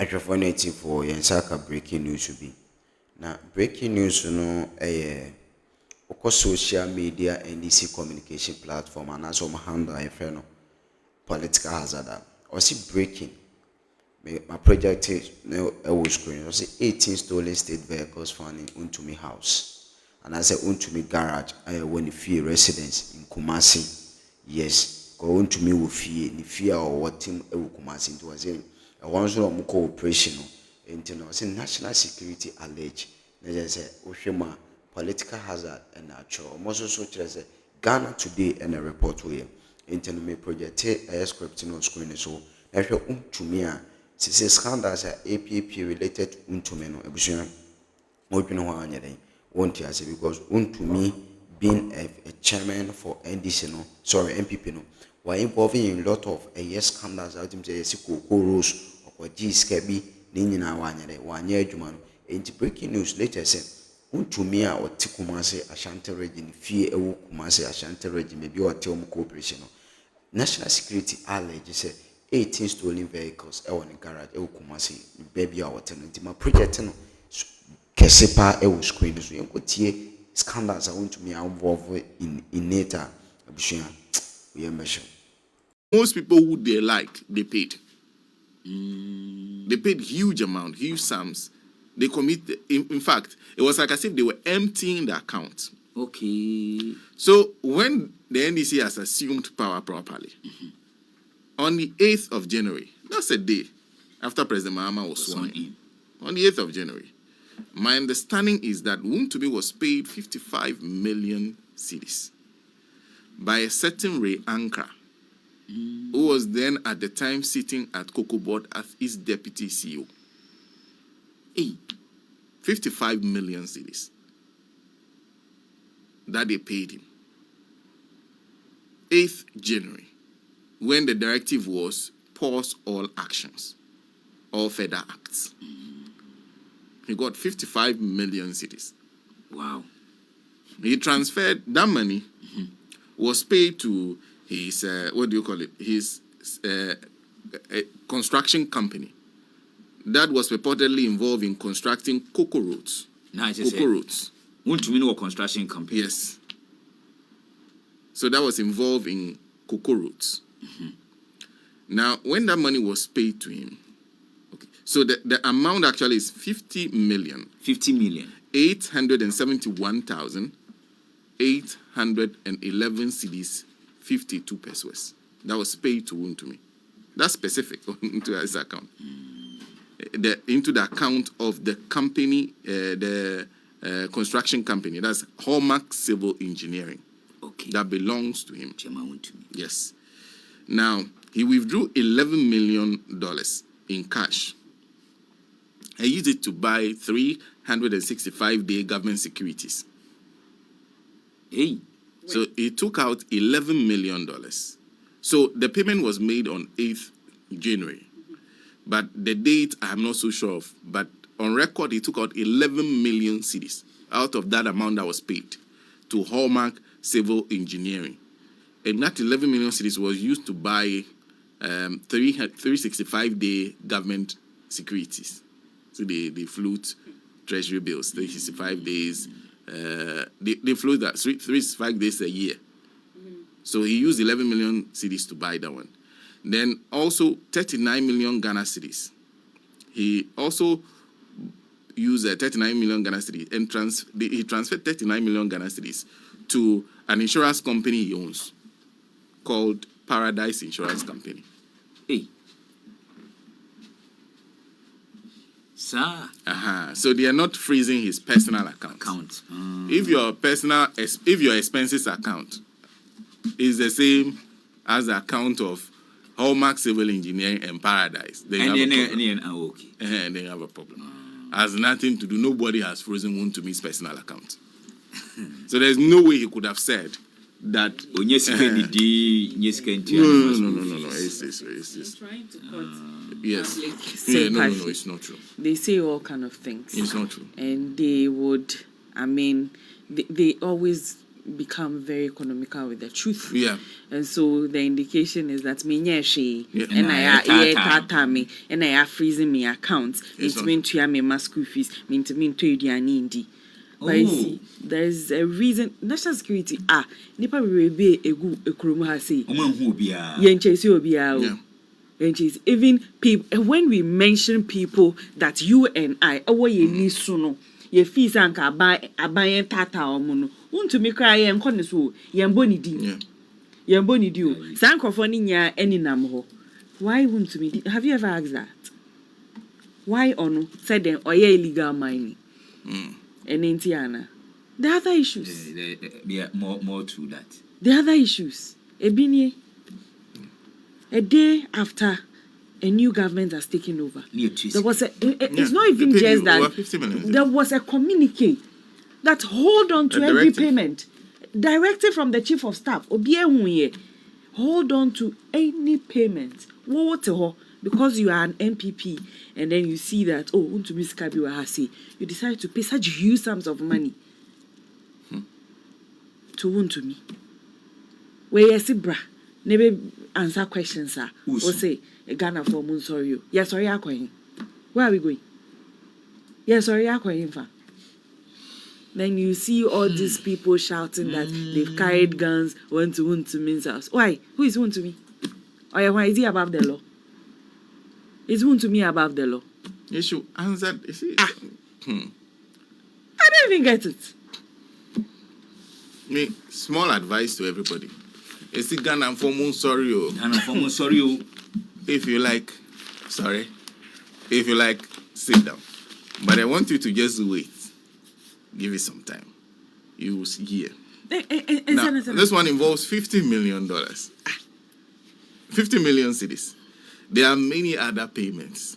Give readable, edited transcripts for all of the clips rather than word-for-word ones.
Akrofoneti for Yensaka breaking news will be. Now breaking news no social media and DC communication platform and as handle a friend political hazard. Or see breaking. My project is screen. I see 18 stolen state vehicles found in Wuntomi house. And I say Wuntomi garage when the residence in Kumasi. Yes, go Wuntomi will fear or what team Kumasi into was in. I want to cooperation into national security allege. They say Oshima political hazard and natural. Most so say Ghana today and a report here. Into me project a script on screen so if you Wuntomi since scandals are APP related to Wuntomi no ebusuan modwene ho anyere won't you say because Wuntomi being a chairman for NDC no sorry MPP no were involving in a lot of scandals out him say Cocoa Rose or G Skebi ni nyina wanyere adwuma no enti breaking news later say Wuntomi a oti Kumasi Ashanti region fie ewu Kumasi Ashanti region maybe o te cooperation no national security allege say 18 stolen vehicles in the garage Kumasi baby our tenant my project no Kesi pa screen so you could tie scandals Wuntomi involved in it we measure. Most people who they like, they paid. They paid huge amount, huge sums. They committed. In fact, it was like as if they were emptying the account. Okay. So when the NDC has assumed power properly, on the 8th of January, that's a day after President Mahama was sworn in. On the 8th of January, my understanding is that Wuntomi was paid 55 million cedis by a certain Ray Ankara, who was then at the time sitting at Cocoa Board as his deputy CEO. 55 million cedis that they paid him. 8th January, when the directive was pause all actions, all further acts. He got 55 million cedis. Wow. He transferred that money, was paid to his, his construction company that was reportedly involved in constructing cocoa roads. Cocoa roads. Wuntomi no construction company. Yes. So that was involved in cocoa roads. Now, when that money was paid to him, so the amount actually is 50 million. 50 million. 871,811 cedis, 52 pesos. That was paid to Wuntomi. That's specific into his account. Into the account of the company, the construction company. That's Hallmark Civil Engineering. Okay. That belongs to him. Wuntomi. Yes. Now, he withdrew $11 million in cash. He used it to buy 365-day government securities. So he took out $11 million. So the payment was made on 8th January. But the date I'm not so sure of. But on record, he took out 11 million cedis out of that amount that was paid to Hallmark Civil Engineering. And that 11 million cedis was used to buy 365-day government securities. So they float treasury bills, 365 days. They float that 365 days a year. So he used 11 million cedis to buy that one. Then also 39 million Ghana cedis. He also used 39 million Ghana cedis and he transferred 39 million Ghana cedis to an insurance company he owns called Paradise Insurance Company. Sir. So they are not freezing his personal account. If your expenses account is the same as the account of Hallmark Civil Engineering and Paradise, then you have a problem. Has nothing to do. Nobody has frozen Wuntomi's personal account. So there's no way he could have said that. No. It's trying to cut. Yes. No, it's not true. They say all kind of things. It's not true. And they would, they always become very economical with the truth. Yeah. And so the indication is that me she Yeah. and I tata me and I freezing me accounts. Yes, It mean to me my school fees, mean to indi. But you see, there's a reason. National security nipa we be egu Akroma ha say. Yenchesi obia. Yeah. Even people, when we mention people that you and I, ye ni suno, ye fees anka abayen tata omuno. Wuntomi cry and connoisseur, yamboni di. Yamboni do. Sankofoni nya any namho. Why Wuntomi? Have you ever asked that? Why ono said then or ye illegal mining? And Intiana. The other issues. Yeah, more to that. The other issues. Ebini. A day after a new government has taken over, there was it's not even just that. There was a communique that hold on to every payment. Directive from the chief of staff. Hold on to any payment. Because you are an MPP and then you see that, Wontumi Skabi Wahasi, you decide to pay such huge sums of money to Wontumi. Where you see, bra. Never answer questions, sir. Or say, Ghana for moon sorry. Yes, sorry, I'm going. Where are we going? Yes, sorry, I'm going. Then you see all these people shouting that they've carried guns, went to Wuntomi's house. Why? Who is Wontumi? Or why is he above the law? Is Wontumi above the law? You should answer. I don't even get it. Me, small advice to everybody. It's the Ghana for moon sorry. Ghana for moon sorry. If you like, sorry. If you like, sit down. But I want you to just wait. Give it some time. You will hear. Now, this one involves $50 million. 50 million cities. There are many other payments.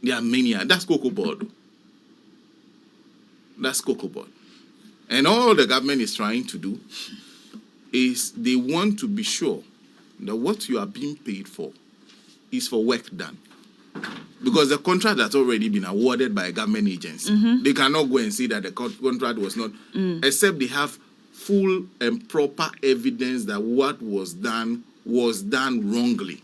There are many. That's Cocoa Board. That's Cocoa Board. And all the government is trying to do is they want to be sure that what you are being paid for is for work done. Because the contract has already been awarded by a government agency. They cannot go and say that the contract was not, except they have full and proper evidence that what was done wrongly.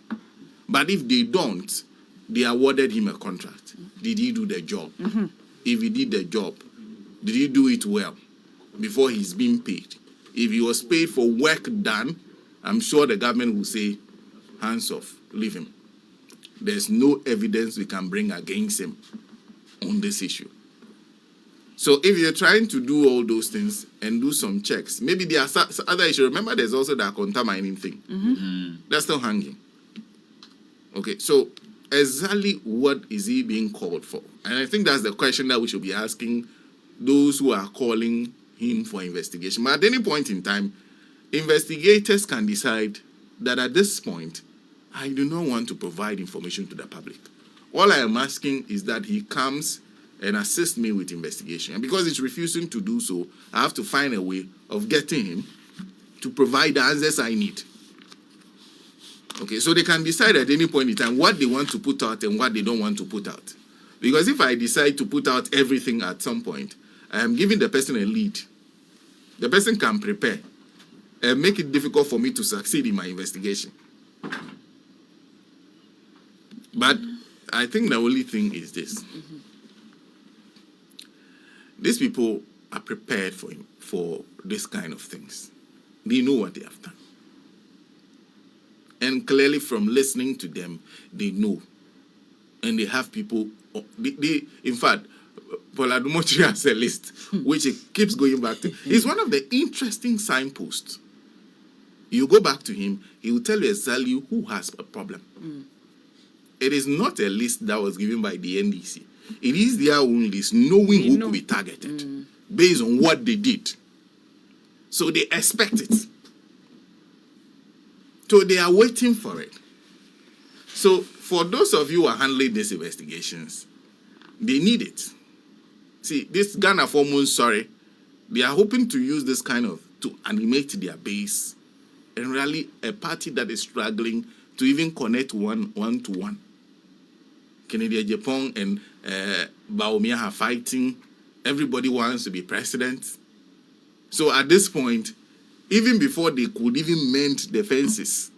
But if they don't, they awarded him a contract. Did he do the job? If he did the job, did he do it well before he's being paid? If he was paid for work done, I'm sure the government will say, hands off, leave him. There's no evidence we can bring against him on this issue. So if you're trying to do all those things and do some checks, maybe there are other issues. Remember, there's also the contaminating thing. That's still hanging. Okay, so exactly what is he being called for? And I think that's the question that we should be asking those who are calling him for investigation. But at any point in time, investigators can decide that at this point, I do not want to provide information to the public. All I am asking is that he comes and assist me with investigation. And because he's refusing to do so, I have to find a way of getting him to provide the answers I need. Okay, so they can decide at any point in time what they want to put out and what they don't want to put out. Because if I decide to put out everything at some point, I am giving the person a lead. The person can prepare and make it difficult for me to succeed in my investigation. But I think the only thing is this. These people are prepared for this kind of things. They know what they have done. And clearly from listening to them, they know. And they have people, in fact, Paul Adumochi has a list, which it keeps going back to. It's one of the interesting signposts. You go back to him, he will tell you exactly who has a problem. It is not a list that was given by the NDC. It is their own list, knowing who could be targeted based on what they did. So they expect it. So they are waiting for it. So for those of you who are handling these investigations, they need it. See, this Ghana for Moon, they are hoping to use this kind of, to animate their base and really a party that is struggling to even connect one to one. Kennedy Japan and Baumia are fighting. Everybody wants to be president. So at this point, even before they could even mend the fences,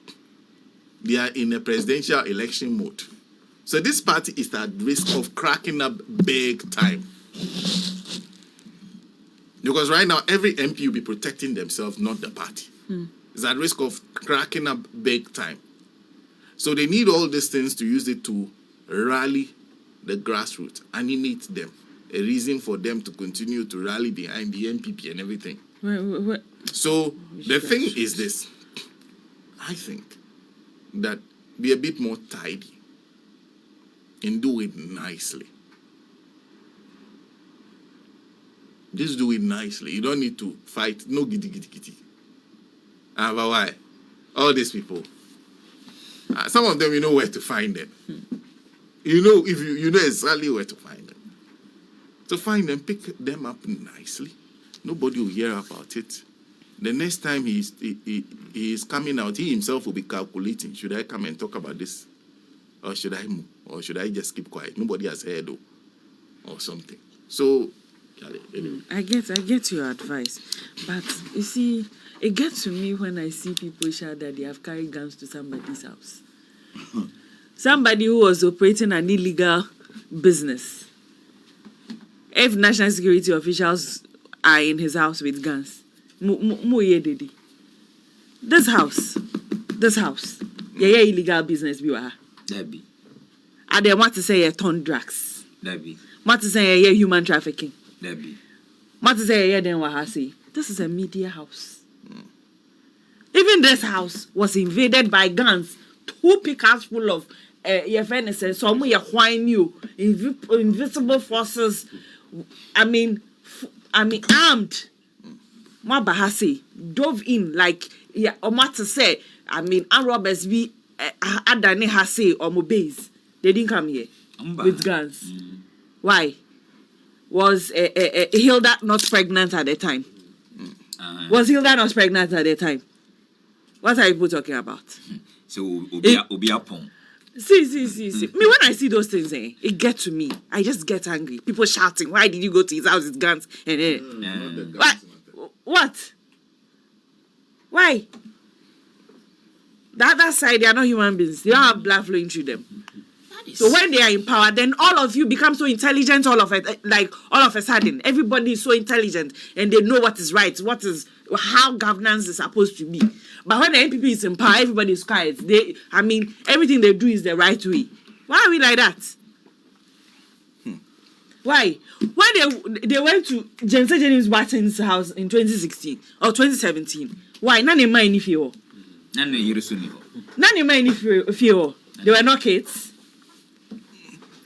they are in a presidential election mode. So this party is at risk of cracking up big time. Because right now, every MP will be protecting themselves, not the party. It's at risk of cracking up big time. So they need all these things to use it to rally the grassroots, animate them. A reason for them to continue to rally behind the NPP and everything. So the thing is this. I think that be a bit more tidy and do it nicely. Just do it nicely. You don't need to fight. No giddy. But why? All these people. Some of them, you know where to find them. You know, if you know exactly where to find them. To find them, pick them up nicely. Nobody will hear about it. The next time he is coming out, he himself will be calculating. Should I come and talk about this? Or should I move? Or should I just keep quiet? Nobody has heard or something. So, anyway. I get your advice. But you see, it gets to me when I see people shout that they have carried guns to somebody's house. Somebody who was operating an illegal business. If national security officials are in his house with guns, this house, yeah, illegal business we are. Debbie. And they want to say a ton drugs. Debbie. Want to say a human trafficking. Debbie. Want to say a then wahasi. This is a media house. Even this house was invaded by guns. 2 pickups full of some invisible forces. I mean armed. Mabahasi dove in like Omata say. I mean, armed robbers be Adani Hase or Mobays. They didn't come here with guns. Why? Was Hilda not pregnant at the time? Was Hilda not pregnant at the time? What are people talking about? So Obia Pong. See. Me, when I see those things, it gets to me. I just get angry. People shouting, why did you go to his house with guns? What? Why? The other side, they are not human beings. They don't have blood flowing through them. So when they are in power, then all of you become so intelligent all of a sudden. Everybody is so intelligent and they know what is right, how governance is supposed to be. But when the NPP is in power, everybody is quiet. Everything they do is the right way. Why are we like that? Why? When they went to James Barton's house in 2016 or 2017, why? None of my fear. None of my fear. They were not kids.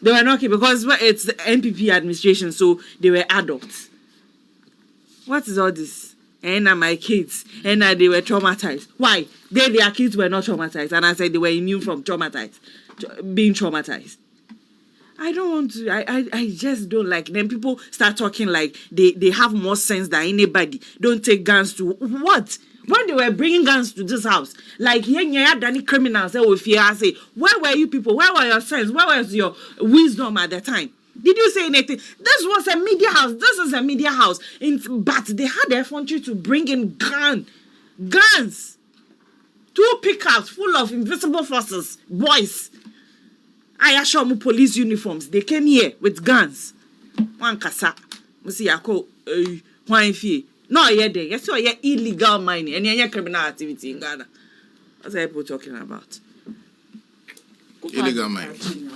They were not kids because it's the NPP administration, so they were adults. What is all this? And my kids, and they were traumatized. Why? Their kids were not traumatized, and I said they were immune from being traumatized. I don't want to. I just don't like them. People start talking like they have more sense than anybody. Don't take guns to what? When they were bringing guns to this house, like any criminals, they will fear. I say, where were you people? Where were your sense? Where was your wisdom at the time? Did you say anything? This was a media house. This is a media house. But they had the effrontery to bring in guns. 2 pickups full of invisible forces, boys. I assure you, police uniforms. They came here with guns. One kasa. No, there. Yes, so illegal mining and any criminal activity in Ghana. What's people talking about? Illegal mining.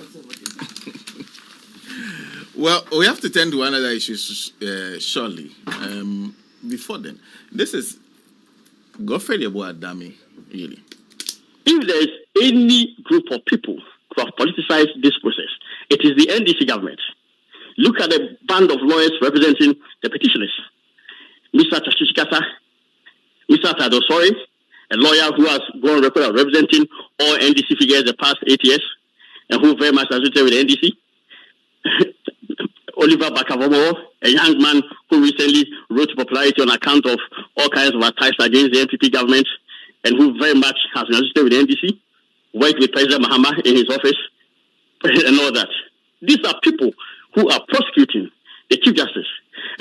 Well, we have to turn to another issue shortly. Before then, this is Godfrey Adami, really. If there is any group of people who have politicized this process, it is the NDC government. Look at the band of lawyers representing the petitioners. Mr. Tashishikata, Mr. Tadosori, a lawyer who has gone on record of representing all NDC figures the past 8 years, and who very much associated with the NDC. Oliver Bakavomo, a young man who recently rose to popularity on account of all kinds of attacks against the NPP government, and who very much has been associated with the NDC, worked with President Mahama in his office, and all that. These are people who are prosecuting the Chief Justice.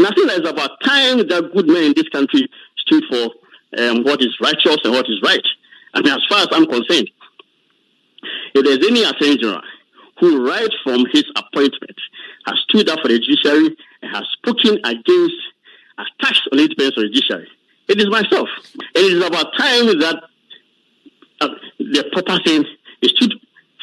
And I think that it's about time that good men in this country stood for what is righteous and what is right. I mean, as far as I'm concerned, if there's any Attorney General who, right from his appointment, has stood up for the judiciary and has spoken against attacks on the independence of the judiciary, it is myself. And it is about time that the proper thing is stood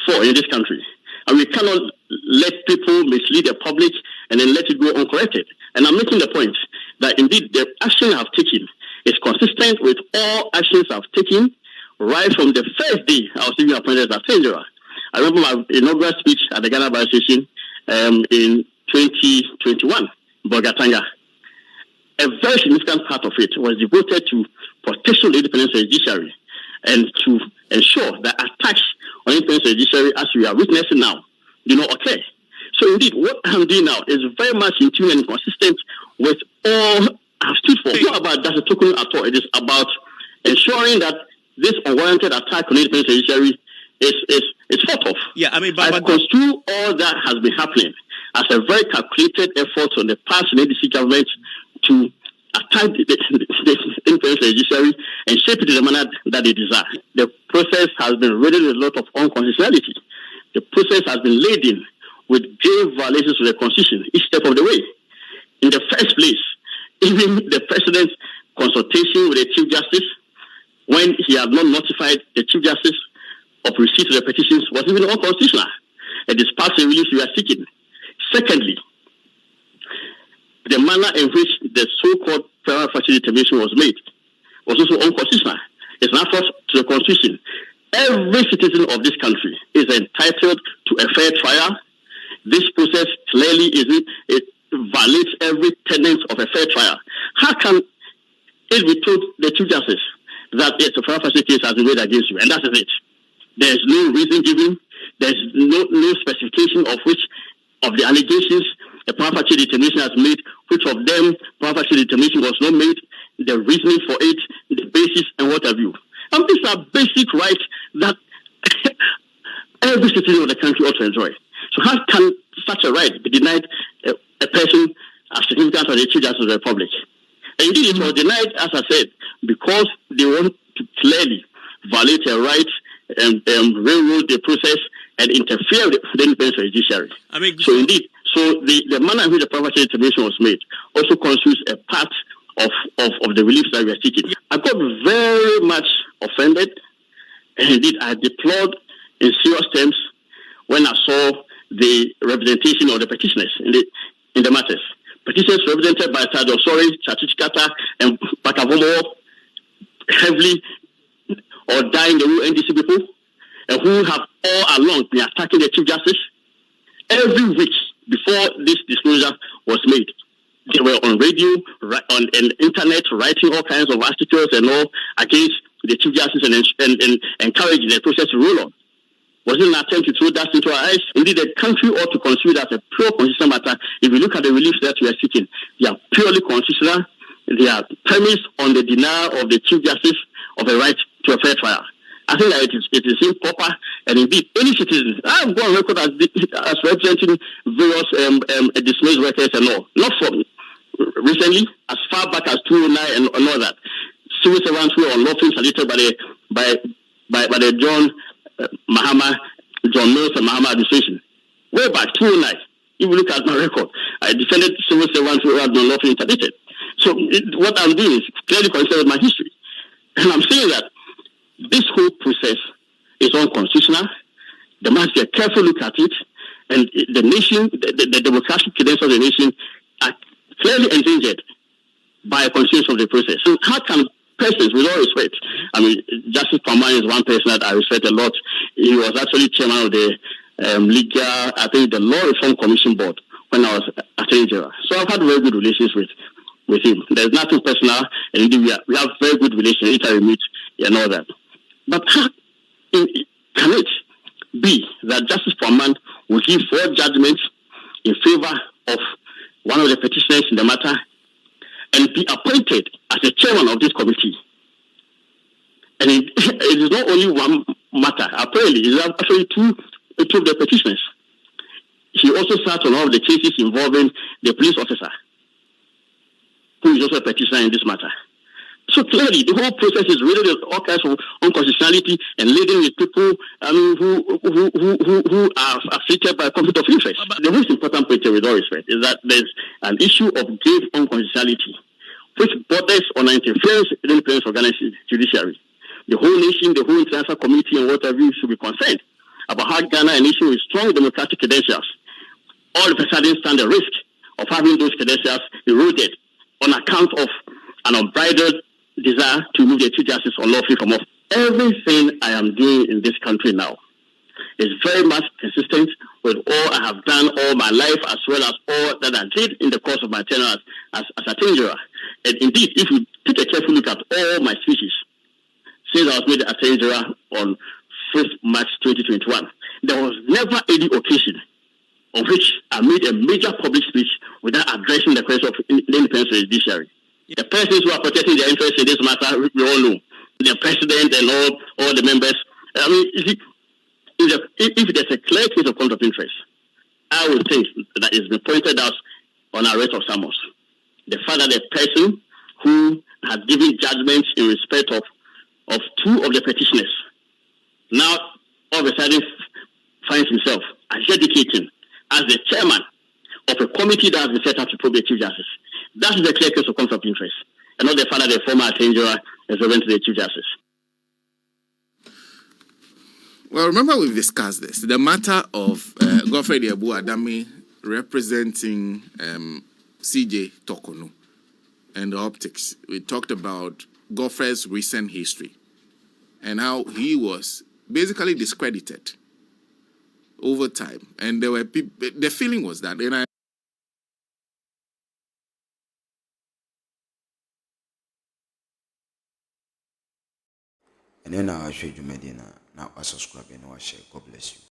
for in this country. And we cannot let people mislead the public and then let it go uncorrected. And I'm making the point that indeed the action I've taken is consistent with all actions I've taken right from the first day I was even appointed as Attorney General. I remember my inaugural speech at the Ghana Bar Association in 2021, Bogatanga. A very significant part of it was devoted to protection of the independence of the judiciary and to ensure that attacks on the independence of the judiciary, as we are witnessing now, do not occur. So indeed, what I'm doing now is very much in tune and consistent with all I've stood for. It's not about that's a token at all. It is about ensuring that this unwarranted attack on the independence of the judiciary is fought off. Yeah, I mean, I construe all that has been happening as a very calculated effort on the part of the NDC government to attack the independence of the judiciary and shape it in the manner that they desire. The process has been riddled with a lot of unconstitutionality. The process has been laden with grave violations of the Constitution each step of the way. In the first place, even the President's consultation with the Chief Justice, when he had not notified the Chief Justice of receipt of the petitions, was even unconstitutional. And this partial release we are seeking. Secondly, the manner in which the so-called prima facie determination was made was also unconstitutional. It's not affront to the Constitution. Every citizen of this country is entitled to a fair trial. This process clearly it violates every tenet of a fair trial. How can it be told the Chief Justice that it's a prima facie case has been made against you, and that is it? There's no reason given. There's no specification of which of the allegations a prima facie determination has made, which of them prima facie determination was not made, the reasoning for it, the basis, and what have you. And these are basic rights that every citizen of the country ought to enjoy. So how can such a right be denied a person as significant as the Chief Justice of the Republic? And indeed, it was denied, as I said, because they want to clearly violate a right and railroad the process and interfere with the independence of the judiciary. I mean, so indeed, the manner in which the prima facie determination was made also constitutes a part of the relief that we are seeking. I got very much offended, and indeed I deplored in serious terms when I saw the representation of the petitioners in the matters. Petitioners represented by Tado Sori, Chatuchikata, and Bakavomo, heavily or dying the real NDC people, and who have all along been attacking the Chief Justice. Every week before this disclosure was made, they were on radio, on internet, writing all kinds of articles and all against the Chief Justice and encouraging the process to roll on. Was it an attempt to throw dust into our eyes? Indeed, the country ought to consider that a pure constitutional matter. If you look at the relief that we are seeking, they are purely constitutional. They are premised on the denial of the Chief Justice of a right to a fair trial. I think that it is improper, and indeed, any citizen, I've gone on record as representing various dismissed workers and all. Not from recently, as far back as 2009 and all that. Civil servants who were unlawfully selected by the John Mills and Mahama administration. Way back 2009, if you look at my record, I defended civil servants who had been unlawfully interdicted. So what I'm doing is clearly considered my history. And I'm saying that this whole process is unconstitutional. There must be a careful look at it. And the nation, the democratic credentials of the nation are clearly endangered by a continuation of the process. So how can persons, with all respect, I mean, Justice Paman is one person that I respect a lot. He was actually chairman of the the Law Reform Commission Board when I was Attorney General. So I've had very good relations with him. There's nothing personal, and indeed we have very good relations. Anytime we meet and all that. But how can it be that Justice Paman will give 4 judgments in favor of one of the petitioners in the matter and be appointed as the chairman of this committee? And it is not only one matter. Apparently, it is actually two of the petitioners. He also sat on all of the cases involving the police officer. who is also a petitioner in this matter. So clearly, the whole process is really all kinds of unconstitutionality and leading with people who are afflicted by conflict of interest. The most important point, with all respect, is that there's an issue of grave unconstitutionality, which borders on an interference in the independence of Ghana's judiciary. The whole nation, the whole international community, and whatever should be concerned about how Ghana, a nation with strong democratic credentials, all of a sudden stand the risk of having those credentials eroded on account of an unbridled desire to remove the Chief Justice unlawfully from office. Everything I am doing in this country now is very much consistent with all I have done all my life, as well as all that I did in the course of my tenure as a tenure. And indeed, if you take a careful look at all my speeches since I was made a tenure on 1st March 2021, there was never any occasion on which I made a major public speech without addressing the question of the independence of the judiciary. The persons who are protecting their interests in this matter, we all know. The president and all the members. I mean, if there's a clear case of conflict of interest, I would think that it's been pointed out on arrest of summons. The fact that the person who has given judgment in respect of two of the petitioners now all of a sudden finds himself adjudicating as the chairman of a committee that has been set up to probe the Chief Justice. That is the clear case of conflict of interest, and not the fact that the former Attorney General is relevant to the Chief Justice. Well, remember we've discussed this. The matter of Godfrey Abu Adami representing CJ Tokono and the optics. We talked about Godfrey's recent history and how he was basically discredited over time. And there were people, the feeling was that, and then I'll show you Medina. Now, I subscribe and I share. God bless you.